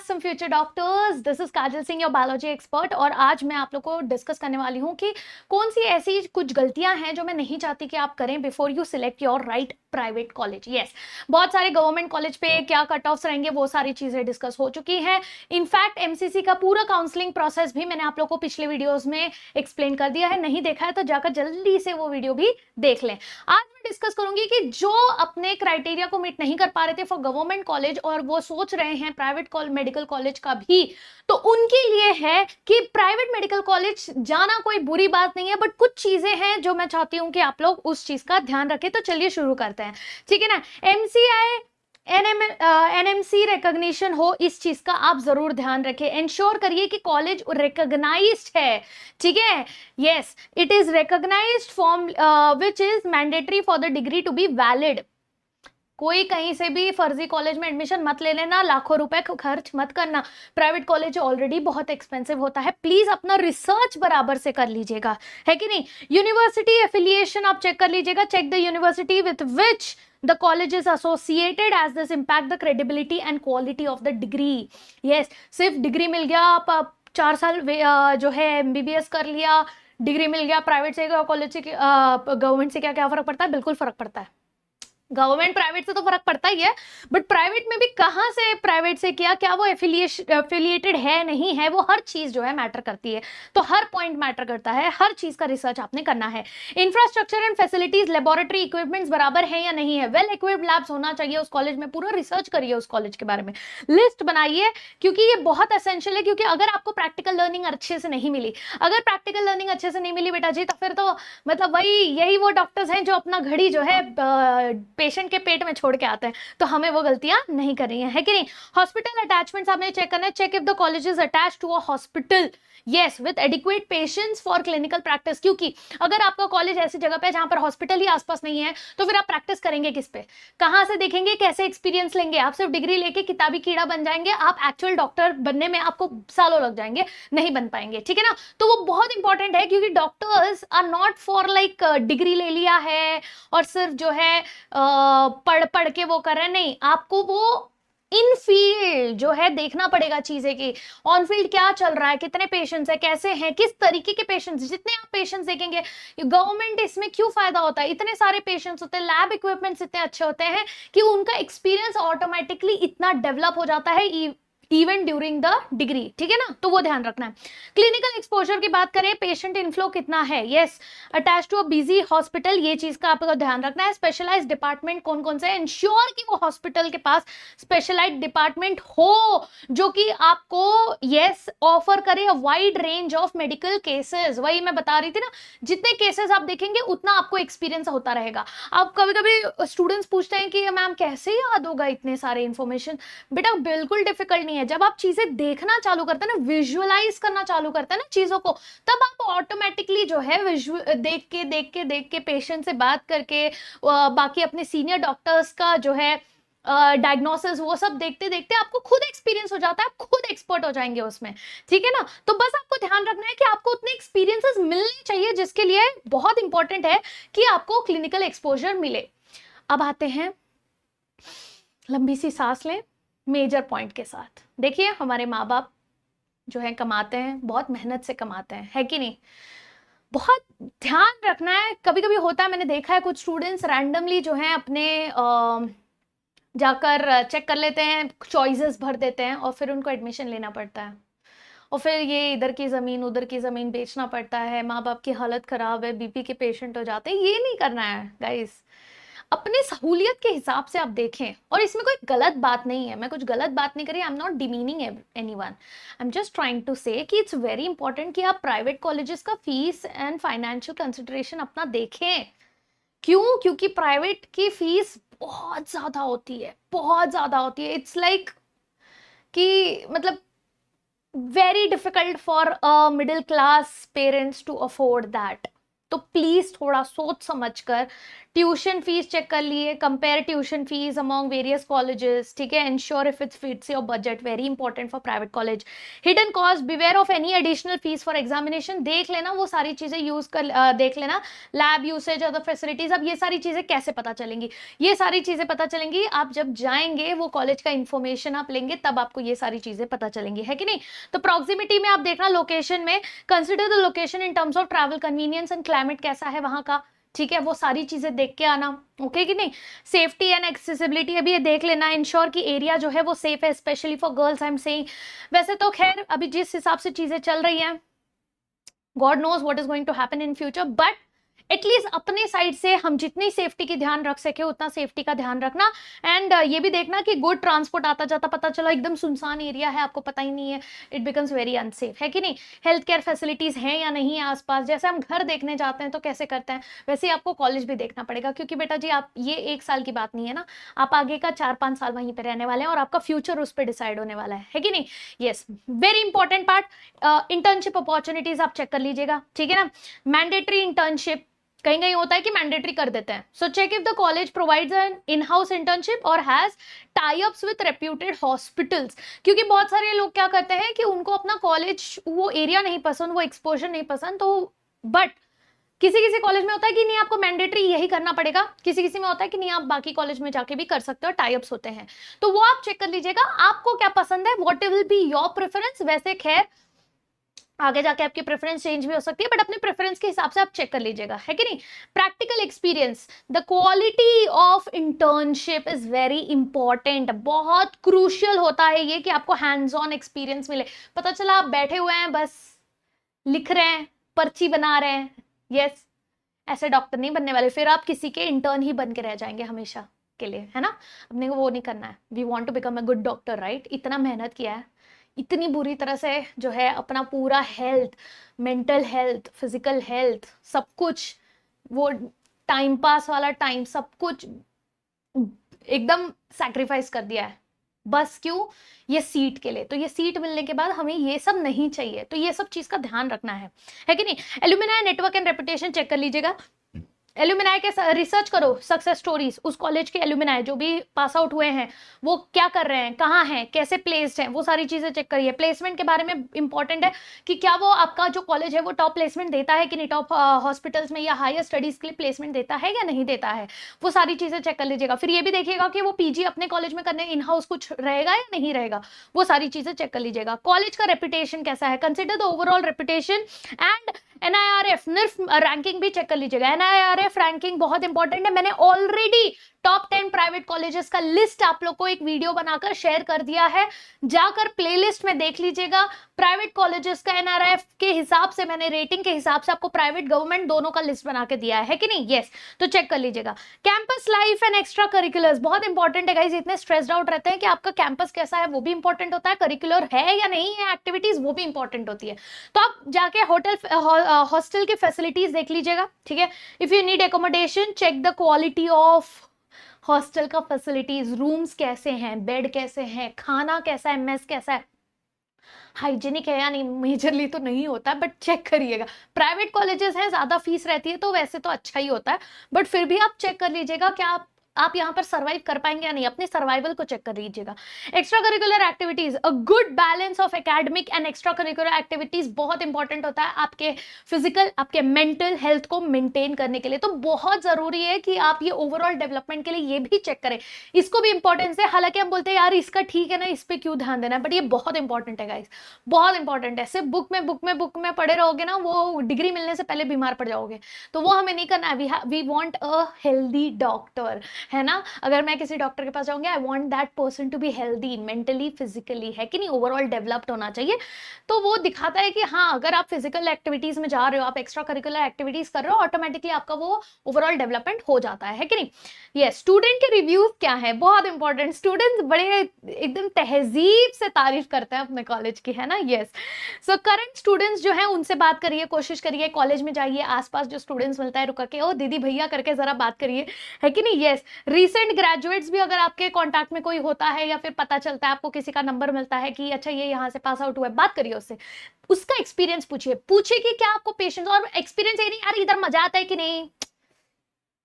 awesome future doctors. This is Kajal Singh, your biology expert. और आज मैं आप लोग को डिस्कस करने वाली हूँ कि कौन सी ऐसी कुछ गलतियां हैं जो मैं नहीं चाहती कि आप करें before you select your right private college. Yes, बहुत सारे गवर्नमेंट कॉलेज पे क्या कट ऑफ्स रहेंगे वो सारी चीजें डिस्कस हो चुकी हैं। इनफैक्ट एमसीसी का पूरा काउंसलिंग प्रोसेस भी मैंने आप लोग को पिछले वीडियोस में एक्सप्लेन कर दिया है। नहीं देखा है तो जाकर जल्दी से वो वीडियो भी देख लें। आज मैं डिस्कस करूंगी कि जो अपने क्राइटेरिया को मीट नहीं कर पा रहे थे फॉर गवर्नमेंट कॉलेज और वो सोच रहे हैं प्राइवेट मेडिकल कॉलेज का भी, तो उनके लिए है कि प्राइवेट मेडिकल कॉलेज जाना कोई बुरी बात नहीं है, बट कुछ चीजें हैं जो मैं चाहती हूं कि आप लोग उस चीज का ध्यान रखें। तो चलिए शुरू करते हैं, ठीक है ना। एमसीआई एनएमसी रिकॉग्निशन हो, इस चीज का आप जरूर ध्यान रखें। इंश्योर करिए कि कॉलेज रिकॉग्नाइज्ड है, ठीक है। Yes, it is recognized form which is mandatory for the degree to be valid. कोई कहीं से भी फर्जी कॉलेज में एडमिशन मत ले लेना, लाखों रुपए खर्च मत करना। प्राइवेट कॉलेज ऑलरेडी बहुत एक्सपेंसिव होता है। प्लीज अपना रिसर्च बराबर से कर लीजिएगा, है कि नहीं। यूनिवर्सिटी एफिलिएशन आप चेक कर लीजिएगा। Check the university with which the college is associated as this impact the credibility and quality of the degree. yes, सिर्फ डिग्री मिल गया, आप 4 साल जो है एमबीबीएस कर लिया, डिग्री मिल गया, प्राइवेट से कॉलेज से गवर्नमेंट से क्या क्या फर्क पड़ता है? बिल्कुल फर्क पड़ता है। गवर्नमेंट प्राइवेट से तो फर्क पड़ता ही है, बट प्राइवेट में भी कहां से प्राइवेट से किया, क्या वो एफिलिएटेड है नहीं है, वो हर चीज जो है मैटर करती है। तो हर पॉइंट मैटर करता है, हर चीज का रिसर्च आपने करना है। Infrastructure and facilities, laboratory equipments बराबर है या नहीं है, वेल इक्विप्ड लैब्स होना चाहिए उस कॉलेज में। पूरा रिसर्च करिए उस कॉलेज के बारे में, लिस्ट बनाइए, क्योंकि ये बहुत एसेंशियल है। क्योंकि अगर आपको प्रैक्टिकल लर्निंग अच्छे से नहीं मिली, अगर प्रैक्टिकल लर्निंग अच्छे से नहीं मिली बेटा जी, तो फिर तो मतलब वही यही वो डॉक्टर्स हैं जो अपना घड़ी जो है पेशेंट के पेट में छोड़ के आते हैं। तो हमें वो गलतियां नहीं करनी है कि नहीं। हॉस्पिटल अटैचमेंट्स आपने चेक करना है। Check if the college is attached to a hospital, yes, with adequate patients for clinical practice. क्योंकि अगर आपका कॉलेज ऐसी जगह पे जहां पर हॉस्पिटल ही आसपास नहीं है, तो फिर आप प्रैक्टिस करेंगे किस पे, कहां से देखेंगे, कैसे एक्सपीरियंस लेंगे? आप सिर्फ डिग्री लेके किताबी कीड़ा बन जाएंगे, आप एक्चुअल डॉक्टर बनने में आपको सालों लग जाएंगे, नहीं बन पाएंगे, ठीक है ना। तो वो बहुत इंपॉर्टेंट है, क्योंकि doctors are not for like degree ले लिया है और सिर्फ जो है पढ़ पढ़ के वो कर रहे हैं, नहीं, आपको वो इन फील्ड जो है देखना पड़ेगा चीजें की, ऑन फील्ड क्या चल रहा है, कितने पेशेंट्स है, कैसे हैं, किस तरीके के पेशेंट्स। जितने आप पेशेंट्स देखेंगे, गवर्नमेंट इसमें क्यों फायदा होता है, इतने सारे पेशेंट्स होते हैं, लैब इक्विपमेंट्स इतने अच्छे होते हैं कि उनका एक्सपीरियंस ऑटोमेटिकली इतना डेवलप हो जाता है इवन ड्यूरिंग द डिग्री, ठीक है ना। तो वो ध्यान रखना है। क्लिनिकल एक्सपोजर की बात करें, पेशेंट इनफ्लो कितना है, yes, attach to a busy hospital, ये चीज का आपको ध्यान रखना है। स्पेशलाइज्ड डिपार्टमेंट कौन कौन से, इंश्योर कि वो हॉस्पिटल के पास स्पेशलाइज्ड डिपार्टमेंट हो जो कि आपको यस ऑफर करे a wide range of medical cases. वही मैं बता रही थी ना, जितने केसेस आप देखेंगे उतना आपको एक्सपीरियंस होता रहेगा। अब कभी कभी स्टूडेंट्स पूछते हैं कि मैम कैसे याद होगा इतने सारे इंफॉर्मेशन। बेटा बिल्कुल डिफिकल्ट नहीं है। जब आप चीजें देखना चालू करते हैं ना, विजुअलाइज करना चालू करते हैं ना चीजों को, तब आप ऑटोमेटिकली जो है देख के पेशेंट से बात करके बाकी अपने सीनियर डॉक्टर्स का जो है डायग्नोसिस, वो सब देखते देखते आपको खुद एक्सपीरियंस हो जाता है, आप खुद एक्सपर्ट हो जाएंगे उसमें, ठीक है ना। तो बस आपको ध्यान रखना है कि आपको उतने एक्सपीरियंसेस मिलने चाहिए, जिसके लिए बहुत इंपॉर्टेंट है कि आपको क्लिनिकल एक्सपोजर मिले। अब आते हैं, लंबी सी सांस लें, मेजर पॉइंट के साथ। देखिए, हमारे माँ बाप जो है कमाते हैं, बहुत मेहनत से कमाते हैं, है कि नहीं। बहुत ध्यान रखना है। कभी कभी होता है, मैंने देखा है कुछ स्टूडेंट्स रैंडमली जो है अपने जाकर चेक कर लेते हैं, चॉइसेस भर देते हैं और फिर उनको एडमिशन लेना पड़ता है, और फिर ये इधर की ज़मीन उधर की ज़मीन बेचना पड़ता है, माँ बाप की हालत ख़राब है, बीपी के पेशेंट हो जाते हैं। ये नहीं करना है गाइस। अपने सहूलियत के हिसाब से आप देखें, और इसमें कोई गलत बात नहीं है, मैं कुछ गलत बात नहीं करी, I am not demeaning anyone, I am just trying to say कि इट्स वेरी इंपॉर्टेंट कि आप प्राइवेट कॉलेजेस का फीस एंड फाइनेंशियल कंसिडरेशन अपना देखें। क्यों? क्योंकि प्राइवेट की फीस बहुत ज्यादा होती है, बहुत ज्यादा होती है। इट्स लाइक कि मतलब very difficult for a middle class parents to afford that, तो प्लीज थोड़ा सोच समझकर ट्यूशन फीस चेक कर लिए, compare tuition fees among various colleges, ठीक है, ensure if it's fits your budget, very important for private college. Hidden cost, beware of any additional fees for examination, देख लेना वो सारी चीजें यूज कर, देख लेना लैब यूसेज, अदर फैसिलिटीज। अब ये सारी चीजें कैसे पता चलेंगी? ये सारी चीजें पता चलेंगी आप जब जाएंगे, वो कॉलेज का इंफॉर्मेशन आप लेंगे, तब आपको ये सारी चीजें पता चलेंगी, है कि नहीं? तो प्रॉक्सिमिटी में आप देखना, लोकेशन में consider the location in terms of travel convenience and climate कैसा है वहां का, ठीक है, वो सारी चीजें देख के आना, ओके कि नहीं? सेफ्टी एंड एक्सेसिबिलिटी अभी ये देख लेना, इंश्योर की एरिया जो है वो सेफ है, specially for girls I am saying. वैसे तो खैर अभी जिस हिसाब से चीजें चल रही हैं, God knows what is going to happen in future, but at least अपने साइड से हम जितनी सेफ्टी की ध्यान रख सके उतना सेफ्टी का ध्यान रखना। एंड ये भी देखना कि गुड ट्रांसपोर्ट आता जाता, पता चला एकदम सुनसान एरिया है, आपको पता ही नहीं है, इट बिकम्स वेरी अनसेफ, है कि नहीं? हेल्थ केयर फैसिलिटीज हैं या नहीं है आसपास? जैसे हम घर देखने जाते हैं तो कैसे करते हैं, वैसे ही आपको कॉलेज भी देखना पड़ेगा, क्योंकि बेटा जी आप, ये 1 साल की बात नहीं है ना, आप आगे का 4-5 साल वहीं पे रहने वाले हैं और आपका फ्यूचर उस पर डिसाइड होने वाला है कि नहीं? Yes, very important part, internship opportunities आप चेक कर लीजिएगा, ठीक है ना? मैंडेटरी इंटर्नशिप कहीं कहीं होता है कि मैंडेटरी कर देते हैं, so check if the college provides an in house internship और has tie ups with reputed hospitals. क्योंकि बहुत सारे लोग क्या करते हैं कि उनको अपना कॉलेज वो एरिया नहीं पसंद, वो एक्सपोजर नहीं पसंद, तो बट किसी किसी कॉलेज में होता है कि नहीं आपको मैंडेटरी यही करना पड़ेगा, किसी किसी में होता है कि नहीं आप बाकी कॉलेज में जाके भी कर सकते हो, टाई अप्स होते हैं, तो वो आप चेक कर लीजिएगा आपको क्या पसंद है, what will be your preference. वैसे खैर आगे जाके आपकी प्रेफरेंस चेंज भी हो सकती है, बट अपने प्रेफरेंस के हिसाब से आप चेक कर लीजिएगा, है कि नहीं? Practical experience, the quality of internship is very important, बहुत क्रूशियल होता है ये कि आपको हैंड्स ऑन एक्सपीरियंस मिले। पता चला आप बैठे हुए हैं, बस लिख रहे हैं, पर्ची बना रहे हैं, यस, ऐसे डॉक्टर नहीं बनने वाले, फिर आप किसी के इंटर्न ही बन के रह जाएंगे हमेशा के लिए, है ना? अपने को वो नहीं करना है, we want to become a good doctor, right? इतना मेहनत किया है, इतनी बुरी तरह से जो है अपना पूरा health, mental health, physical health, सब कुछ, वो टाइम पास वाला टाइम, सब कुछ एकदम सैक्रिफाइस कर दिया है, बस क्यों? ये सीट के लिए। तो ये सीट मिलने के बाद हमें ये सब नहीं चाहिए, तो ये सब चीज का ध्यान रखना है कि नहीं? Alumni network and reputation check कर लीजिएगा, एल्यूमिनाई के रिसर्च करो, सक्सेस स्टोरीज, उस कॉलेज के एल्यूमिनाई जो भी पास आउट हुए हैं वो क्या कर रहे हैं, कहाँ हैं, कैसे प्लेस्ड हैं, वो सारी चीजें चेक करिए। प्लेसमेंट के बारे में इंपॉर्टेंट है कि क्या वो आपका जो कॉलेज है वो टॉप प्लेसमेंट देता है कि नहीं, टॉप हॉस्पिटल्स में या हायर स्टडीज के लिए प्लेसमेंट देता है या नहीं देता है, वो सारी चीजें चेक कर लीजिएगा। फिर ये भी देखिएगा कि वो पीजी अपने कॉलेज में करने इन हाउस कुछ रहेगा या नहीं रहेगा, वो सारी चीजें चेक कर लीजिएगा। कॉलेज का रेपुटेशन कैसा है, consider the overall reputation and NIRF NIRF ranking भी चेक कर लीजिएगा। NIRF रैंकिंग बहुत इंपॉर्टेंट है, मैंने ऑलरेडी टॉप 10 प्राइवेट कॉलेजेस का लिस्ट आप लोग को एक वीडियो बनाकर शेयर कर दिया है, जाकर प्लेलिस्ट में देख लीजिएगा। प्राइवेट कॉलेजेस का NRF के हिसाब से, मैंने रेटिंग के हिसाब से आपको प्राइवेट गवर्नमेंट दोनों का लिस्ट बना के दिया है कि नहीं? यस, तो चेक कर लीजिएगा। Campus life and extra curriculars बहुत इंपॉर्टेंट है गाइस, इतने स्ट्रेस्ड आउट रहते हैं कि आपका कैंपस कैसा है वो भी इंपॉर्टेंट होता है, करिकुलर है या नहीं है एक्टिविटीज वो भी इंपॉर्टेंट होती है। तो आप जाके होटल हॉस्टल की फैसिलिटीज देख लीजिएगा, ठीक है? If you need accommodation check the quality of hostel का फैसिलिटीज, रूम्स कैसे हैं, बेड कैसे हैं, खाना कैसा है, मेस कैसा है, हाइजीनिक है या नहीं, मेजरली तो नहीं होता बट चेक करिएगा। प्राइवेट कॉलेजेस हैं, ज्यादा फीस रहती है तो वैसे तो अच्छा ही होता है, बट फिर भी आप चेक कर लीजिएगा कि आप यहाँ पर सर्वाइव कर पाएंगे या नहीं, अपने सर्वाइवल को चेक कर लीजिएगा। Extra curricular activities, a good balance of academic and extra curricular activities बहुत इंपॉर्टेंट होता है आपके फिजिकल, आपके मेंटल हेल्थ को मेंटेन करने के लिए। तो बहुत जरूरी है कि आप ये ओवरऑल डेवलपमेंट के लिए ये भी चेक करें, इसको भी इंपॉर्टेंस है। हालांकि हम बोलते हैं यार इसका ठीक है ना, इस पे क्यों ध्यान देना है, बट ये बहुत इंपॉर्टेंट है गाइस, बहुत इंपॉर्टेंट है। सिर्फ बुक में पढ़े रहोगे ना, वो डिग्री मिलने से पहले बीमार पड़ जाओगे, तो वो हमें नहीं करना है। We want a healthy doctor, है ना? अगर मैं किसी डॉक्टर के पास जाऊंगी, I want that person to be healthy mentally physically, है कि नहीं? ओवरऑल डेवलप्ड होना चाहिए। तो वो दिखाता है कि हाँ, अगर आप फिजिकल एक्टिविटीज में जा रहे हो, आप एक्स्ट्रा करिकुलर एक्टिविटीज कर रहे हो, ऑटोमेटिकली आपका वो ओवरऑल डेवलपमेंट हो जाता है कि नहीं? यस, स्टूडेंट के रिव्यू क्या है, बहुत इंपॉर्टेंट। स्टूडेंट्स बड़े एकदम तहजीब से तारीफ करते हैं अपने कॉलेज की, है ना? यस, सो करंट स्टूडेंट्स जो है उनसे बात करिए, कोशिश करिए, कॉलेज में जाइए, आसपास जो स्टूडेंट्स मिलता है रुका के, ओ दीदी भैया करके जरा बात करिए, है कि नहीं? यस, रिसेंट ग्रेजुएट्स भी अगर आपके कांटेक्ट में कोई होता है या फिर पता चलता है, आपको किसी का नंबर मिलता है कि अच्छा ये यहाँ से पास आउट हुआ है, बात करिए उससे, उसका एक्सपीरियंस पूछिए, पूछिए कि क्या आपको पेशेंस और एक्सपीरियंस, ये नहीं यार इधर मजा आता है कि नहीं,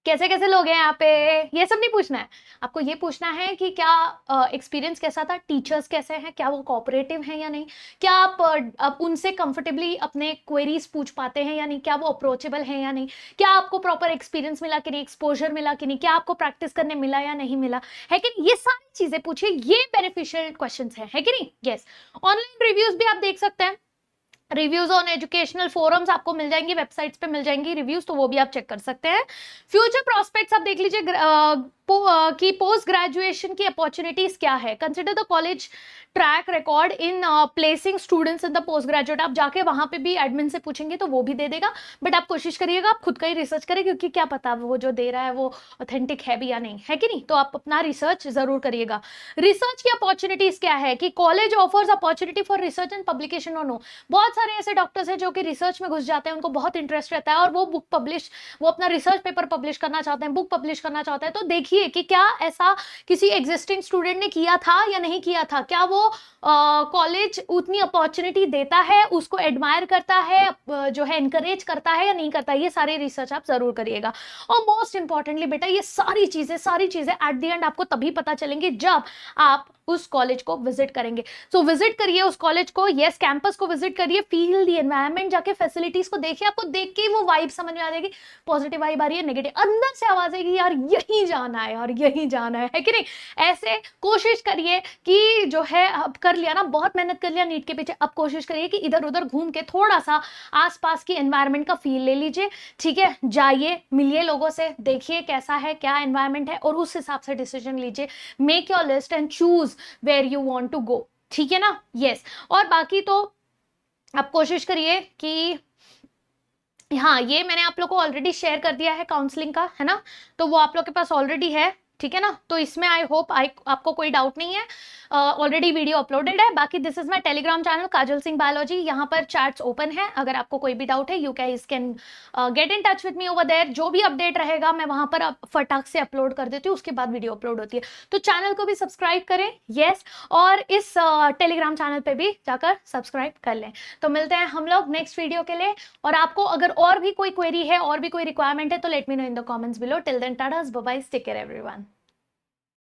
कैसे कैसे लोग हैं यहाँ पे, ये सब नहीं पूछना है। आपको ये पूछना है कि क्या एक्सपीरियंस कैसा था, टीचर्स कैसे हैं, क्या वो कोऑपरेटिव हैं या नहीं, क्या आप उनसे कंफर्टेबली अपने क्वेरीज पूछ पाते हैं या नहीं, क्या वो अप्रोचेबल हैं या नहीं, क्या आपको प्रॉपर एक्सपीरियंस मिला कि नहीं, एक्सपोजर मिला कि नहीं, क्या आपको प्रैक्टिस करने मिला या नहीं मिला, है कि नहीं, ये सारी चीजें पूछिए, ये बेनिफिशियल क्वेश्चन है कि नहीं। यस, ऑनलाइन रिव्यूज भी आप देख सकते हैं, रिव्यूज ऑन एजुकेशनल फोरम्स आपको मिल जाएंगी, वेबसाइट्स पे मिल जाएंगी रिव्यूज, तो वो भी आप चेक कर सकते हैं। फ्यूचर प्रोस्पेक्ट्स आप देख लीजिए कि पोस्ट ग्रेजुएशन की अपॉर्चुनिटीज क्या है, consider the college track record in placing students in the post graduate, आप जाके वहां पे भी एडमिन से पूछेंगे तो वो भी दे देगा, बट आप कोशिश करिएगा आप खुद का ही रिसर्च करें, क्योंकि क्या पता वो जो दे रहा है वो ऑथेंटिक है भी या नहीं, है कि नहीं, तो आप अपना रिसर्च जरूर करिएगा। रिसर्च की अपॉर्चुनिटीज क्या है कि college offers opportunity for research and publication और नो, बहुत सारे ऐसे डॉक्टर्स हैं जो कि रिसर्च में घुस जाते हैं, उनको बहुत इंटरेस्ट रहता है और वो अपना रिसर्च पेपर पब्लिश करना चाहते हैं, बुक पब्लिश करना चाहते हैं, तो देखिए कि क्या ऐसा किसी एग्जिस्टिंग स्टूडेंट ने किया था या नहीं किया था, क्या वो कॉलेज उतनी अपॉर्चुनिटी देता है, उसको एडमायर करता है, जो है इनकरेज करता है या नहीं करता, ये सारे रिसर्च आप जरूर करिएगा। और मोस्ट इंपॉर्टेंटली बेटा, ये सारी चीजें एट द एंड आपको तभी पता चलेंगी जब आप उस कॉलेज को विजिट करेंगे। सो विजिट करिए उस कॉलेज को, यस कैंपस को विजिट करिए, फील द एनवायरनमेंट, जाके फैसिलिटीज को देखिए, आपको देख के ही वो वाइब समझ में आ जाएगी, पॉजिटिव वाइब आ रही है, नेगेटिव अंदर से आवाज आएगी यार यही जाना है, और यही जाना है कि नहीं। ऐसे कोशिश करिए कि जो है अब कर लिया ना, बहुत मेहनत कर लिया नीट के पीछे, अब कोशिश करिए कि इधर उधर घूम के थोड़ा सा आसपास की एनवायरनमेंट का फील ले लीजिए, ठीक है, जाइए मिलिए लोगों से, देखिए कैसा है, क्या एनवायरनमेंट है, और उस हिसाब से डिसीजन लीजिए, make your list and choose where you want to go, ठीक है ना। यस, और बाकी तो आप कोशिश करिए कि हाँ, ये मैंने आप लोग को ऑलरेडी शेयर कर दिया है काउंसलिंग का, है ना, तो वो आप लोग के पास ऑलरेडी है, ठीक है ना, तो इसमें आई होप आपको कोई डाउट नहीं है, ऑलरेडी वीडियो अपलोडेड है। बाकी this is my Telegram channel Kajal Singh biology, यहाँ पर चैट्स ओपन है, अगर आपको कोई भी डाउट है you can get in touch with me over there, जो भी अपडेट रहेगा मैं वहां पर फटाक से अपलोड कर देती हूँ, उसके बाद वीडियो अपलोड होती है, तो चैनल को भी सब्सक्राइब करें, यस, और इस टेलीग्राम चैनल पे भी जाकर सब्सक्राइब कर लें। तो मिलते हैं हम लोग नेक्स्ट वीडियो के लिए, और आपको अगर और भी कोई क्वेरी है और भी कोई रिक्वायरमेंट है तो let me know in the comments below. Till then tata, bye bye, take care everyone.